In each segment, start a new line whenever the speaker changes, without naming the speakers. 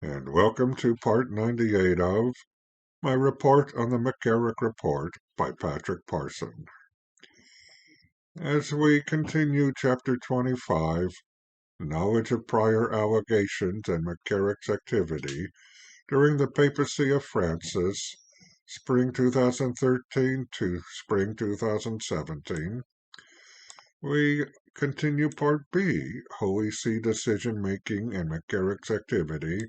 and welcome to part 98 of my report on the McCarrick Report by Patrick Parson. As we continue Chapter 25, Knowledge of Prior Allegations and McCarrick's Activity during the Papacy of Francis, Spring 2013 to Spring 2017, we continue Part B, Holy See Decision-Making and McCarrick's Activity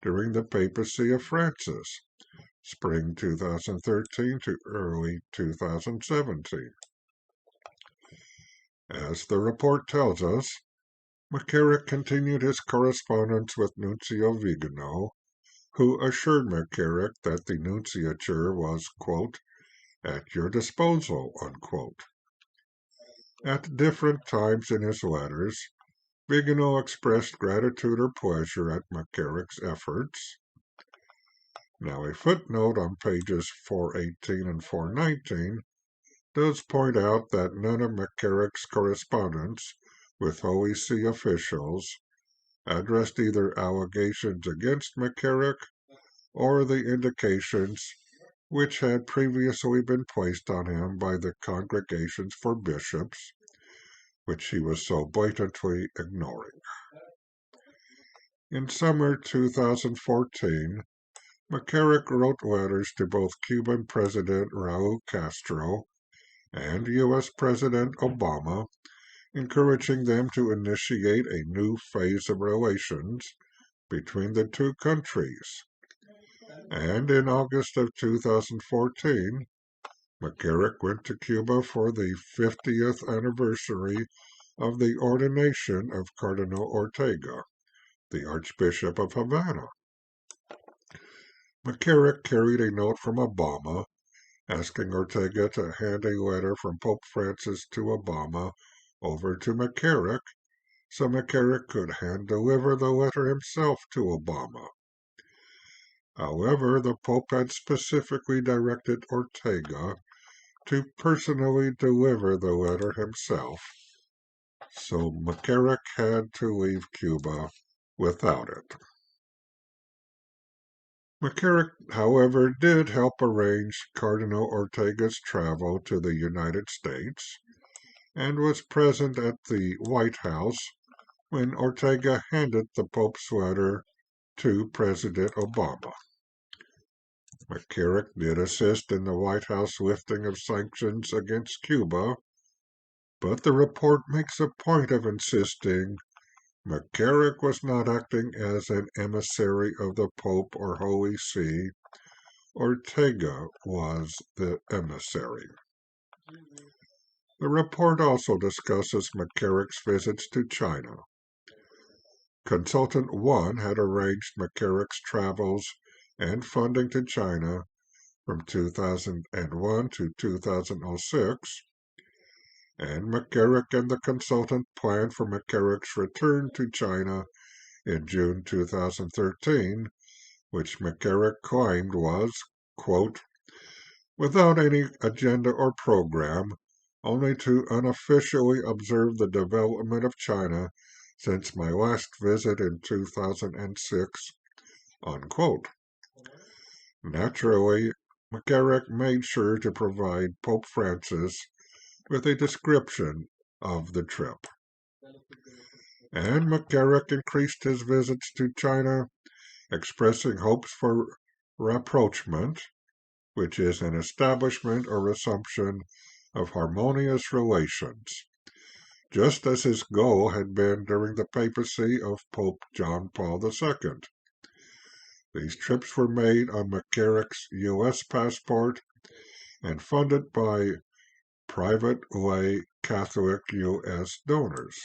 during the Papacy of Francis, Spring 2013 to early 2017. As the report tells us, McCarrick continued his correspondence with Nuncio Vigano, who assured McCarrick that the nunciature was, quote, at your disposal, unquote. At different times in his letters, Vigano expressed gratitude or pleasure at McCarrick's efforts. Now, a footnote on pages 418 and 419 does point out that none of McCarrick's correspondence with Holy See officials addressed either allegations against McCarrick or the indications which had previously been placed on him by the congregations for bishops, which he was so blatantly ignoring. In summer 2014, McCarrick wrote letters to both Cuban President Raul Castro and U.S. President Obama, encouraging them to initiate a new phase of relations between the two countries. And in August of 2014, McCarrick went to Cuba for the 50th anniversary of the ordination of Cardinal Ortega, the Archbishop of Havana. McCarrick carried a note from Obama asking Ortega to hand a letter from Pope Francis to Obama over to McCarrick so McCarrick could hand-deliver the letter himself to Obama. However, the Pope had specifically directed Ortega to personally deliver the letter himself, so McCarrick had to leave Cuba without it. McCarrick, however, did help arrange Cardinal Ortega's travel to the United States and was present at the White House when Ortega handed the Pope's letter to President Obama. McCarrick did assist in the White House lifting of sanctions against Cuba, but the report makes a point of insisting McCarrick was not acting as an emissary of the Pope or Holy See. Ortega was the emissary. The report also discusses McCarrick's visits to China. Consultant 1 had arranged McCarrick's travels and funding to China from 2001 to 2006, and McCarrick and the consultant planned for McCarrick's return to China in June 2013, which McCarrick claimed was, quote, without any agenda or program, only to unofficially observe the development of China since my last visit in 2006, unquote. Naturally, McCarrick made sure to provide Pope Francis with a description of the trip. And McCarrick increased his visits to China, expressing hopes for rapprochement, which is an establishment or resumption of harmonious relations, just as his goal had been during the papacy of Pope John Paul II. These trips were made on McCarrick's U.S. passport and funded by private lay Catholic U.S. donors.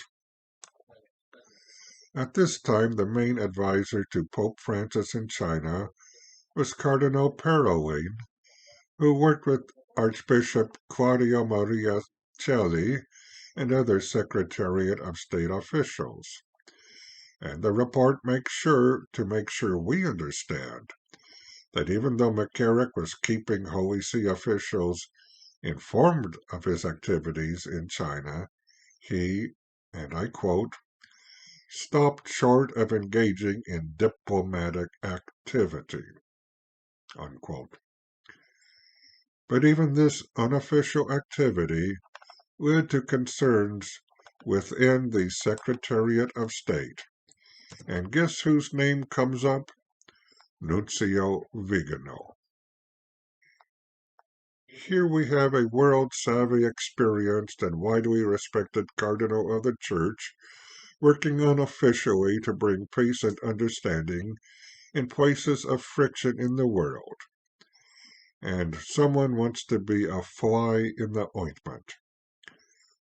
At this time, the main advisor to Pope Francis in China was Cardinal Parolin, who worked with Archbishop Claudio Maria Celli and other Secretariat of State officials. And the report makes sure we understand that even though McCarrick was keeping Holy See officials informed of his activities in China, he, and I quote, stopped short of engaging in diplomatic activity, unquote. But even this unofficial activity led to concerns within the Secretariat of State. And guess whose name comes up? Nuncio Vigano. Here we have a world-savvy, experienced, and widely respected cardinal of the Church working unofficially to bring peace and understanding in places of friction in the world. And someone wants to be a fly in the ointment.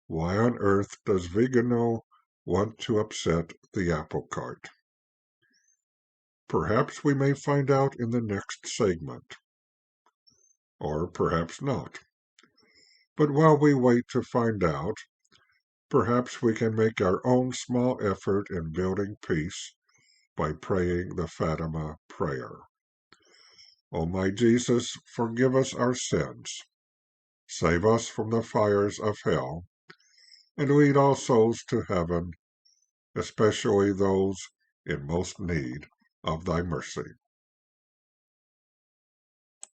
Why on earth does Vigano want to upset the apple cart? Perhaps we may find out in the next segment. Or perhaps not. But while we wait to find out, perhaps we can make our own small effort in building peace by praying the Fatima prayer. O my Jesus, forgive us our sins, save us from the fires of hell, and lead all souls to heaven, especially those in most need of thy mercy.